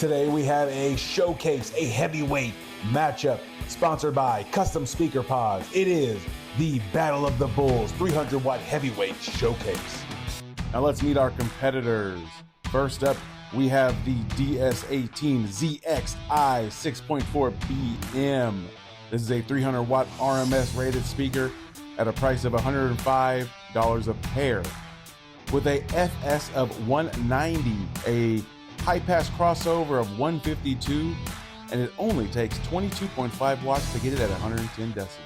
Today we have a showcase, a heavyweight matchup sponsored by Custom Speaker Pods. It is the Battle of the Bulls 300 watt heavyweight showcase. Now let's meet our competitors. First up, we have the DS18 ZXi 6.4 BM. This is a 300 watt RMS rated speaker at a price of $105 a pair. With a FS of 190, a high pass crossover of 152, and it only takes 22.5 watts to get it at 110 decibels.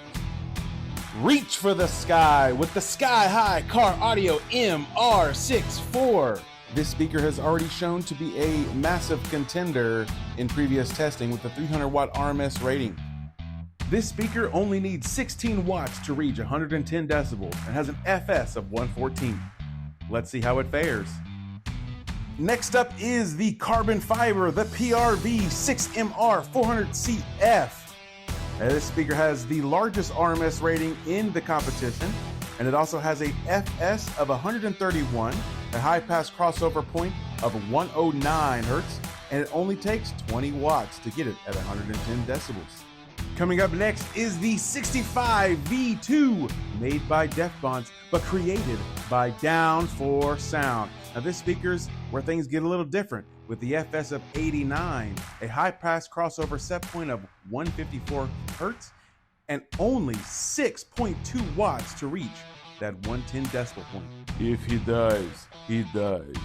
Reach for the sky with the Sky High Car Audio MR64. This speaker has already shown to be a massive contender in previous testing with the 300 watt RMS rating. This speaker only needs 16 watts to reach 110 decibels and has an FS of 114. Let's see how it fares. Next up is the carbon fiber, the PRV6MR 400CF. This speaker has the largest RMS rating in the competition, and it also has a FS of 131, a high pass crossover point of 109 hertz, and it only takes 20 watts to get it at 110 decibels. Coming up next is the 65 V2, made by Defbonds, but created by Down for Sound. Now this speaker's where things get a little different, with the FS of 89, a high pass crossover set point of 154 hertz, and only 6.2 watts to reach that 110 decibel point. If he dies, he dies.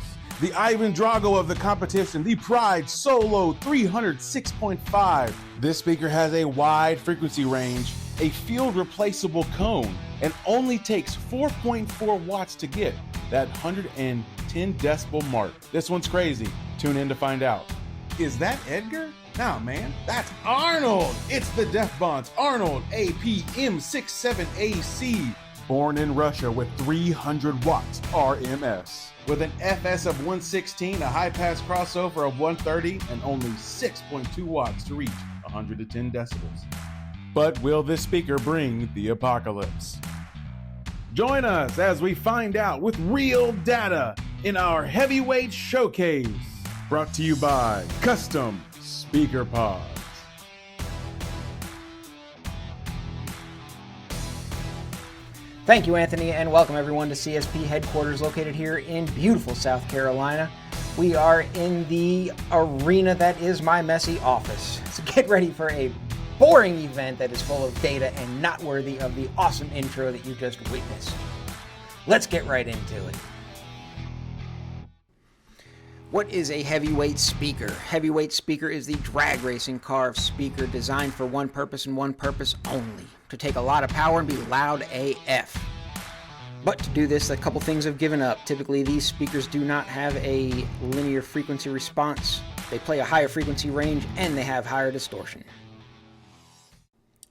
The Ivan Drago of the competition, the Pride Solo 306.5. This speaker has a wide frequency range, a field replaceable cone, and only takes 4.4 watts to get that 110 decibel mark. This one's crazy. Tune in to find out. Is that Edgar? No, man, that's Arnold. It's the Defbonds Arnold APM67AC. Born in Russia with 300 watts RMS. With an FS of 116, a high pass crossover of 130, and only 6.2 watts to reach 110 decibels. But will this speaker bring the apocalypse? Join us as we find out with real data in our heavyweight showcase. Brought to you by Custom Speaker Pods. Thank you, Anthony, and welcome everyone to CSP headquarters located here in beautiful South Carolina. We are in the arena that is my messy office. So get ready for a boring event that is full of data and not worthy of the awesome intro that you just witnessed. Let's get right into it. What is a heavyweight speaker? Heavyweight speaker is the drag racing car of speaker designed for one purpose and one purpose only: to take a lot of power and be loud AF. But to do this, a couple things have given up. Typically, these speakers do not have a linear frequency response. They play a higher frequency range and they have higher distortion.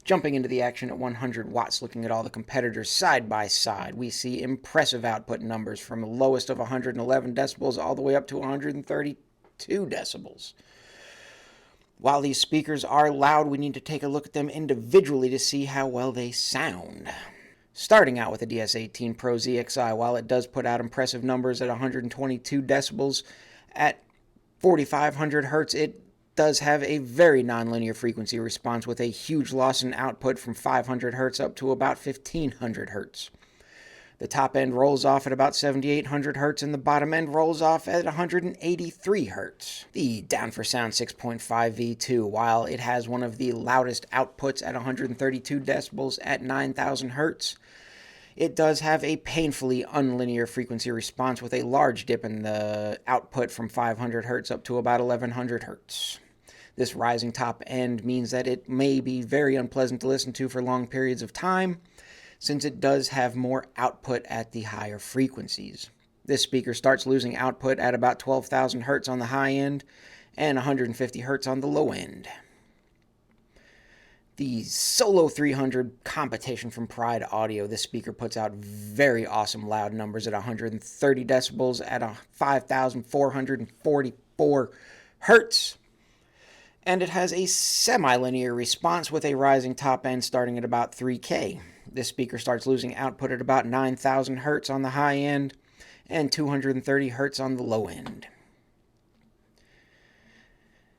Jumping into the action at 100 watts, looking at all the competitors side by side, we see impressive output numbers from the lowest of 111 decibels all the way up to 132 decibels. While these speakers are loud, we need to take a look at them individually to see how well they sound. Starting out with the DS18 Pro ZXi, while it does put out impressive numbers at 122 decibels, at 4500 hertz, it does have a very nonlinear frequency response with a huge loss in output from 500 hertz up to about 1500 hertz. The top end rolls off at about 7800 hertz and the bottom end rolls off at 183 hertz. The Down for Sound 6.5 V2, while it has one of the loudest outputs at 132 decibels at 9000 hertz, it does have a painfully unlinear frequency response with a large dip in the output from 500 hertz up to about 1100 hertz. This rising top end means that it may be very unpleasant to listen to for long periods of time, since it does have more output at the higher frequencies. This speaker starts losing output at about 12,000 hertz on the high end and 150 hertz on the low end. The Solo 300 competition from Pride Audio, this speaker puts out very awesome loud numbers at 130 decibels at 5,444 hertz. And it has a semi-linear response with a rising top end starting at about 3K. This speaker starts losing output at about 9,000 hertz on the high end and 230 hertz on the low end.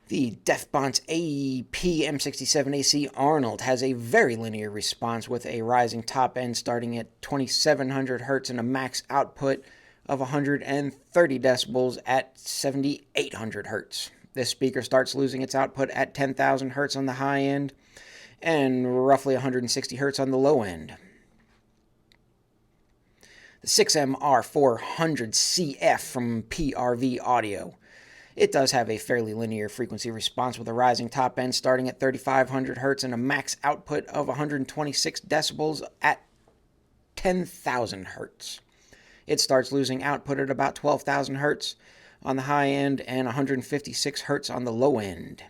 The Defbon's AP M67AC Arnold has a very linear response with a rising top end starting at 2700 Hz and a max output of 130 decibels at 7800 Hz. This speaker starts losing its output at 10,000 Hz on the high end and roughly 160 Hz on the low end. The 6MR400CF from PRV Audio. It does have a fairly linear frequency response with a rising top end starting at 3500 Hz and a max output of 126 decibels at 10,000 Hz. It starts losing output at about 12,000 Hz on the high end and 156 Hz on the low end.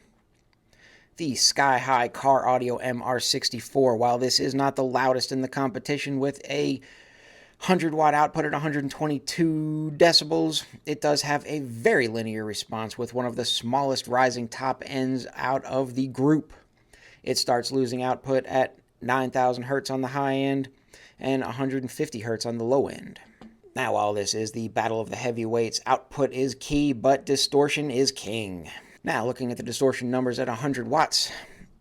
The Sky High Car Audio MR64, while this is not the loudest in the competition with a 100 watt output at 122 decibels, it does have a very linear response with one of the smallest rising top ends out of the group. It starts losing output at 9,000 Hz on the high end and 150 Hz on the low end. Now, while this is the battle of the heavyweights, output is key, but distortion is king. Now, looking at the distortion numbers at 100 watts.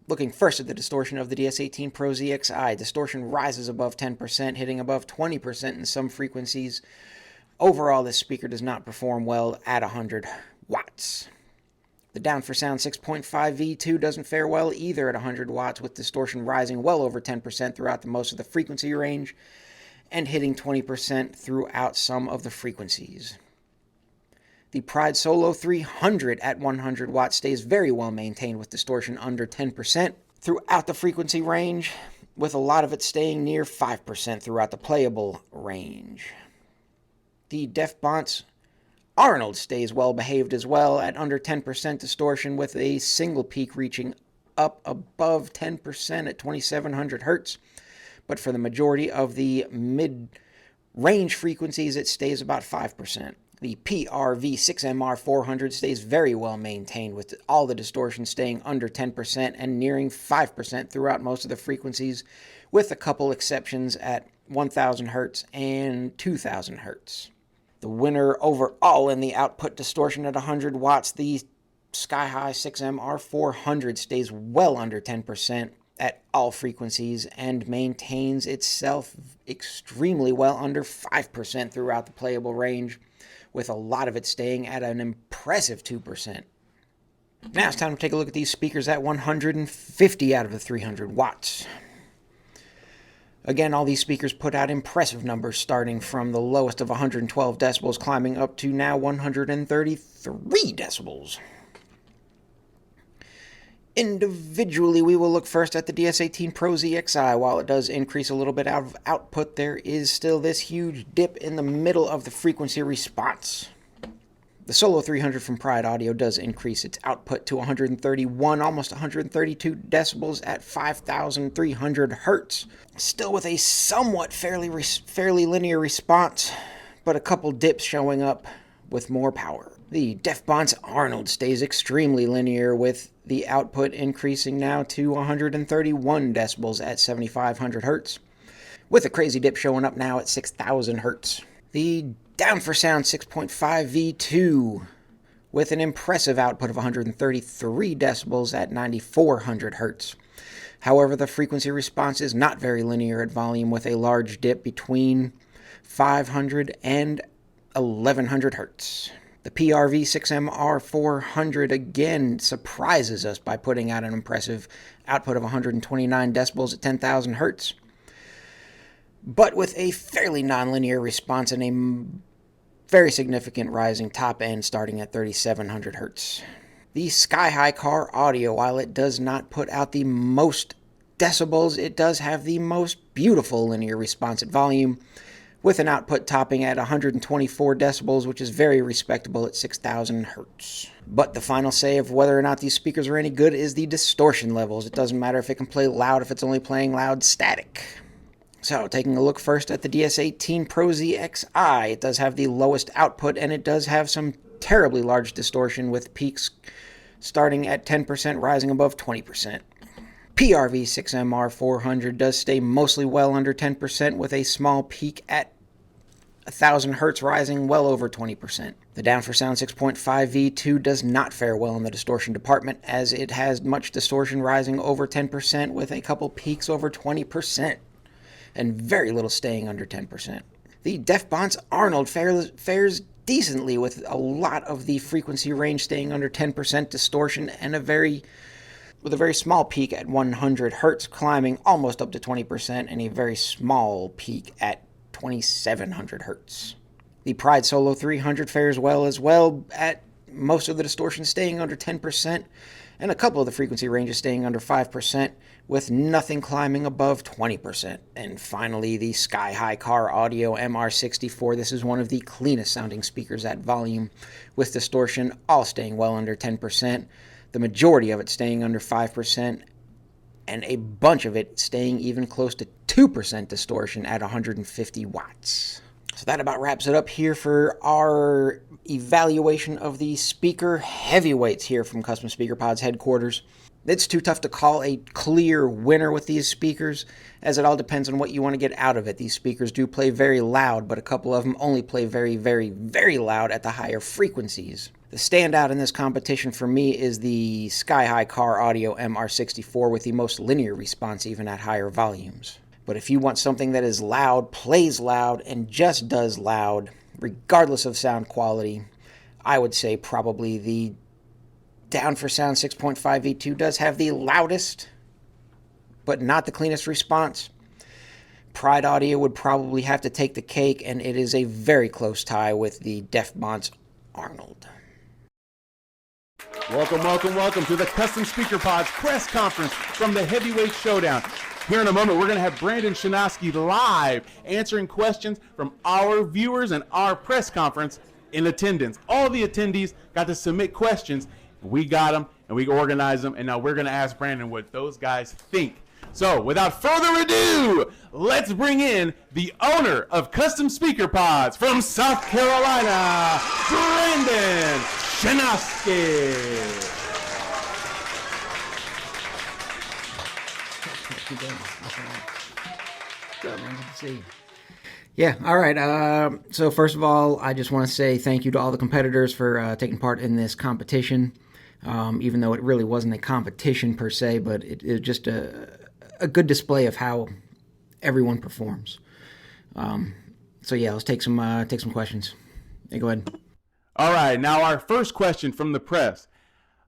Looking first at the distortion of the DS18 Pro ZXi, distortion rises above 10%, hitting above 20% in some frequencies. Overall, this speaker does not perform well at 100 watts. The Down for Sound 6.5 V2 doesn't fare well either at 100 watts, with distortion rising well over 10% throughout most of the frequency range and hitting 20% throughout some of the frequencies. The Pride Solo 300 at 100 watts stays very well maintained with distortion under 10% throughout the frequency range, with a lot of it staying near 5% throughout the playable range. The Defbon's Arnold stays well behaved as well at under 10% distortion, with a single peak reaching up above 10% at 2700 Hz, but for the majority of the mid-range frequencies it stays about 5%. The PRV6MR400 stays very well maintained, with all the distortion staying under 10% and nearing 5% throughout most of the frequencies, with a couple exceptions at 1000 Hz and 2000 Hz. The winner overall in the output distortion at 100 watts, the Sky High 6MR400 stays well under 10% at all frequencies and maintains itself extremely well under 5% throughout the playable range, with a lot of it staying at an impressive 2%. Now it's time to take a look at these speakers at 150 out of the 300 watts. Again, all these speakers put out impressive numbers, starting from the lowest of 112 decibels, climbing up to now 133 decibels. Individually, we will look first at the DS18 Pro ZXi. While it does increase a little bit out of output, there is still this huge dip in the middle of the frequency response. The Solo 300 from Pride Audio does increase its output to 131, almost 132 decibels at 5,300 Hz. Still with a somewhat fairly linear response, but a couple dips showing up with more power. The Defbon's Arnold stays extremely linear, with the output increasing now to 131 decibels at 7,500 Hz, with a crazy dip showing up now at 6,000 Hz. The Down for Sound 6.5 V2, with an impressive output of 133 decibels at 9,400 Hz. However, the frequency response is not very linear at volume, with a large dip between 500 and 1,100 Hz. The PRV6MR400 again surprises us by putting out an impressive output of 129 decibels at 10,000 Hz, but with a fairly nonlinear response and a very significant rising top end starting at 3,700 Hz. The Sky High Car Audio, while it does not put out the most decibels, it does have the most beautiful linear response at volume, with an output topping at 124 decibels, which is very respectable at 6,000 Hz. But the final say of whether or not these speakers are any good is the distortion levels. It doesn't matter if it can play loud if it's only playing loud static. So, taking a look first at the DS18 Pro ZXi, it does have the lowest output, and it does have some terribly large distortion, with peaks starting at 10%, rising above 20%. PRV6MR400 does stay mostly well under 10%, with a small peak at 1,000 Hz rising well over 20%. The Down for Sound 6.5 V2 does not fare well in the distortion department, as it has much distortion rising over 10% with a couple peaks over 20%, and very little staying under 10%. The Defbon's Arnold fares decently with a lot of the frequency range staying under 10% distortion and with a very small peak at 100 Hertz climbing almost up to 20% and a very small peak at 2700 Hertz. The Pride Solo 300 fares well at most of the distortion staying under 10% and a couple of the frequency ranges staying under 5% with nothing climbing above 20%. And finally, the Sky High Car Audio MR64. This is one of the cleanest sounding speakers at volume, with distortion all staying well under 10%, the majority of it staying under 5%, and a bunch of it staying even close to 2% distortion at 150 watts. So that about wraps it up here for our evaluation of the speaker heavyweights here from Custom Speaker Pod's headquarters. It's too tough to call a clear winner with these speakers, as it all depends on what you want to get out of it. These speakers do play very loud, but a couple of them only play very, very, very loud at the higher frequencies. The standout in this competition for me is the Sky High Car Audio MR64 with the most linear response even at higher volumes. But if you want something that is loud, plays loud, and just does loud, regardless of sound quality, I would say probably the Down for Sound 6.5 V2 does have the loudest, but not the cleanest response. Pride Audio would probably have to take the cake, and it is a very close tie with the Defbon's Arnold. Welcome to the Custom Speaker Pod's press conference from the Heavyweight Showdown. Here in a moment, we're going to have Brandon Shinoski live answering questions from our viewers and our press conference in attendance. All the attendees got to submit questions. We got them, and we organized them, and now we're going to ask Brandon what those guys think. So, without further ado, let's bring in the owner of Custom Speaker Pods from South Carolina, Brandon Shinoski. Yeah, all right. So first of all, I just want to say thank you to all the competitors for taking part in this competition, even though it really wasn't a competition per se, but it was just a good display of how everyone performs. So yeah, let's take some questions. Hey, go ahead. All right, now our first question from the press.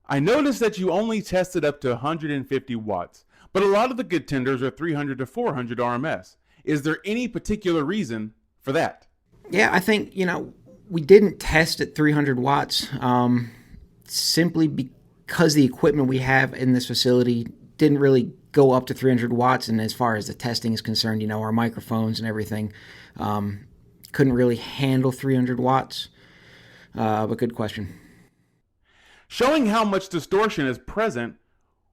I noticed that you only tested up to 150 watts. But a lot of the contenders are 300 to 400 RMS. Is there any particular reason for that? Yeah, I think, we didn't test at 300 watts simply because the equipment we have in this facility didn't really go up to 300 watts. And as far as the testing is concerned, our microphones and everything couldn't really handle 300 watts. But good question. Showing how much distortion is present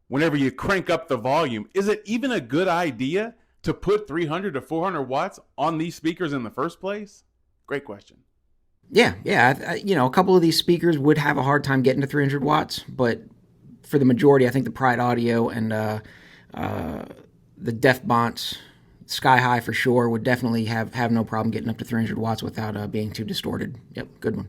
whenever you crank up the volume, is it even a good idea to put 300 to 400 watts on these speakers in the first place? Great question. Yeah. A couple of these speakers would have a hard time getting to 300 watts, but for the majority, I think the Pride Audio and the Defbon's Sky High for sure would definitely have no problem getting up to 300 watts without being too distorted. Yep, good one.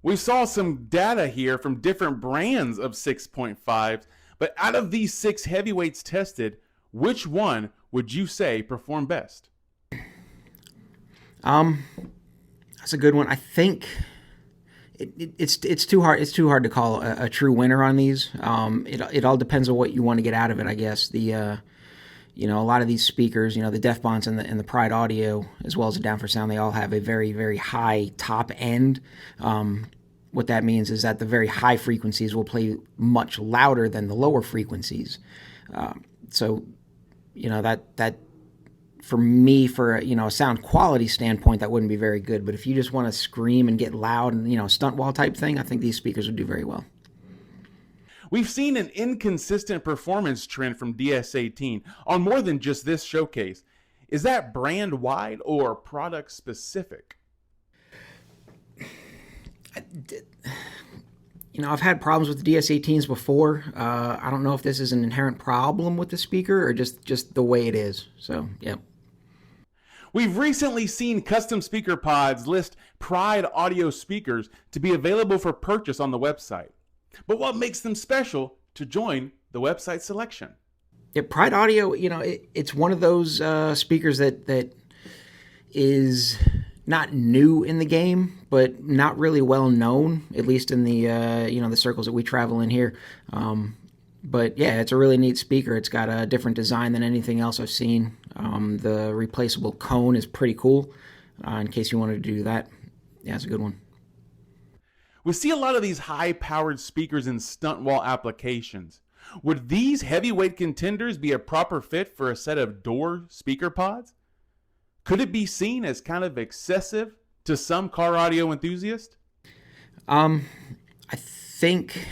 We saw some data here from different brands of 6.5s. But out of these 6 heavyweights tested, which one would you say performed best? That's a good one. I think it's too hard. It's too hard to call a true winner on these. It all depends on what you want to get out of it, I guess. A lot of these speakers, the Defbon's and the Pride Audio, as well as the Down for Sound, they all have a very, very high top end. What that means is that the very high frequencies will play much louder than the lower frequencies. So, that for me, for a sound quality standpoint, that wouldn't be very good. But if you just want to scream and get loud and stunt wall type thing, I think these speakers would do very well. We've seen an inconsistent performance trend from DS18 on more than just this showcase. Is that brand wide or product specific? I've had problems with the DS18s before. I don't know if this is an inherent problem with the speaker or just the way it is. So, yeah. We've recently seen Custom Speaker Pods list Pride audio speakers to be available for purchase on the website. But what makes them special to join the website selection? Yeah, Pride Audio, it's one of those speakers that is not new in the game, but not really well known, at least in the the circles that we travel in here. But yeah, it's a really neat speaker. It's got a different design than anything else I've seen. The replaceable cone is pretty cool. In case you wanted to do that, yeah, it's a good one. We see a lot of these high-powered speakers in stunt wall applications. Would these heavyweight contenders be a proper fit for a set of door speaker pods? Could it be seen as kind of excessive to some car audio enthusiasts? I think,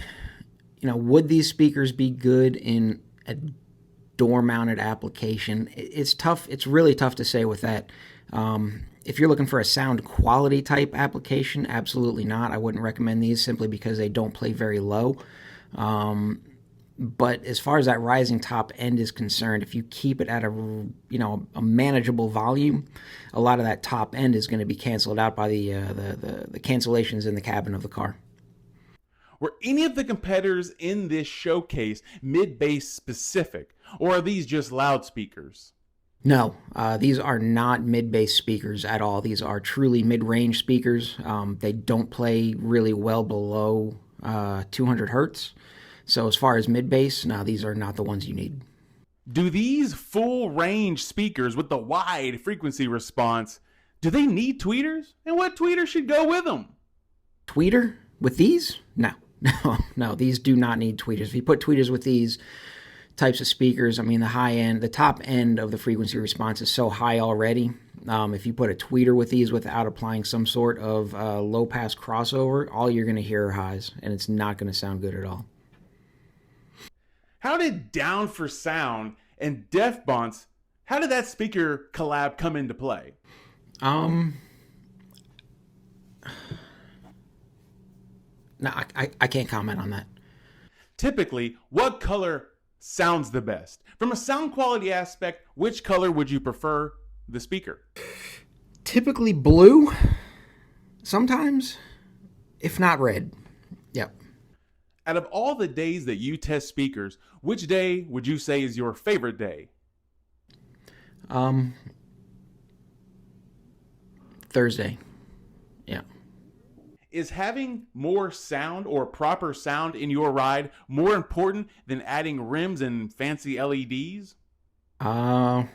would these speakers be good in a door-mounted application? It's tough. It's really tough to say with that. If you're looking for a sound quality type application, absolutely not. I wouldn't recommend these simply because they don't play very low. But as far as that rising top end is concerned, if you keep it at a manageable volume, a lot of that top end is going to be canceled out by the cancellations in the cabin of the car. Were any of the competitors in this showcase mid-bass specific, or are these just loudspeakers? No, these are not mid-bass speakers at all. These are truly mid-range speakers. They don't play really well below 200 hertz. So as far as mid-bass, no, these are not the ones you need. Do these full-range speakers with the wide frequency response, do they need tweeters? And what tweeter should go with them? Tweeter with these? No, these do not need tweeters. If you put tweeters with these types of speakers, the top end of the frequency response is so high already. If you put a tweeter with these without applying some sort of low-pass crossover, all you're going to hear are highs, and it's not going to sound good at all. How did Down for Sound and Def Bonds, how did that speaker collab come into play? No, I can't comment on that. Typically, what color sounds the best? From a sound quality aspect, which color would you prefer the speaker? Typically blue, sometimes, if not red. Yep. Out of all the days that you test speakers, which day would you say is your favorite day? Thursday. Yeah. Is having more sound or proper sound in your ride more important than adding rims and fancy LEDs? God,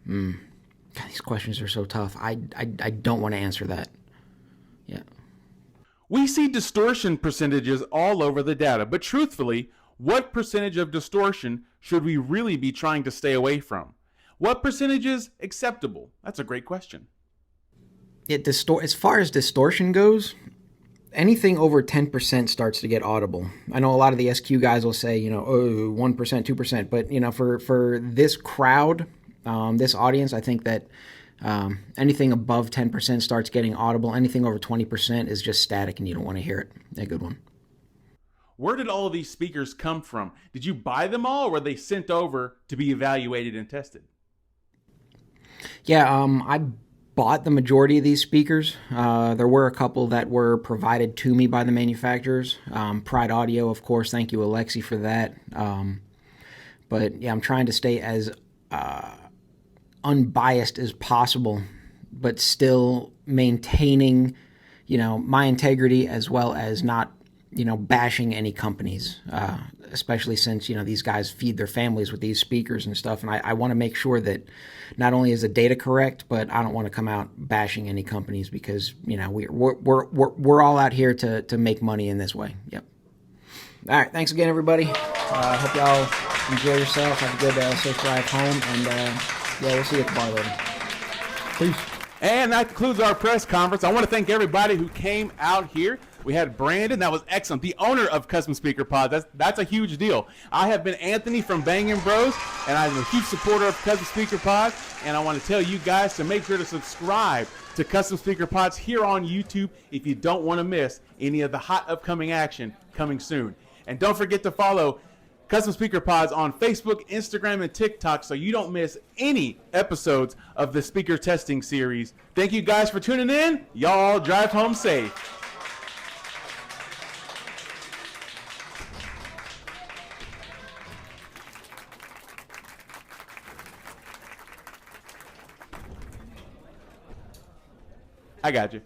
these questions are so tough. I don't want to answer that. Yeah. We see distortion percentages all over the data, but truthfully, what percentage of distortion should we really be trying to stay away from? What percentage is acceptable? That's a great question. As far as distortion goes, anything over 10% starts to get audible. I know a lot of the SQ guys will say, 1%, 2%, but for this crowd, this audience, I think that anything above 10% starts getting audible. Anything over 20% is just static and you don't want to hear it. A good one. Where did all of these speakers come from? Did you buy them all, or were they sent over to be evaluated and tested? Yeah, I bought the majority of these speakers. There were a couple that were provided to me by the manufacturers. Pride Audio, of course. Thank you, Alexi, for that. But yeah, I'm trying to stay as unbiased as possible, but still maintaining, my integrity as well as not, bashing any companies, especially since, these guys feed their families with these speakers and stuff. And I want to make sure that not only is the data correct, but I don't want to come out bashing any companies because, we're all out here to make money in this way. Yep. All right. Thanks again, everybody. Hope y'all enjoy yourself. Have a good, safe drive home. And, we'll see you at the bar later. Peace. And that concludes our press conference. I want to thank everybody who came out here. We had Brandon, that was excellent, the owner of Custom Speaker Pods. That's a huge deal. I have been Anthony from Bangin Bros, and I'm a huge supporter of Custom Speaker Pods, and I want to tell you guys to make sure to subscribe to Custom Speaker Pods here on YouTube if you don't want to miss any of the hot upcoming action coming soon. And don't forget to follow Custom Speaker Pods on Facebook, Instagram, and TikTok so you don't miss any episodes of the speaker testing series. Thank you guys for tuning in. Y'all drive home safe. I got you.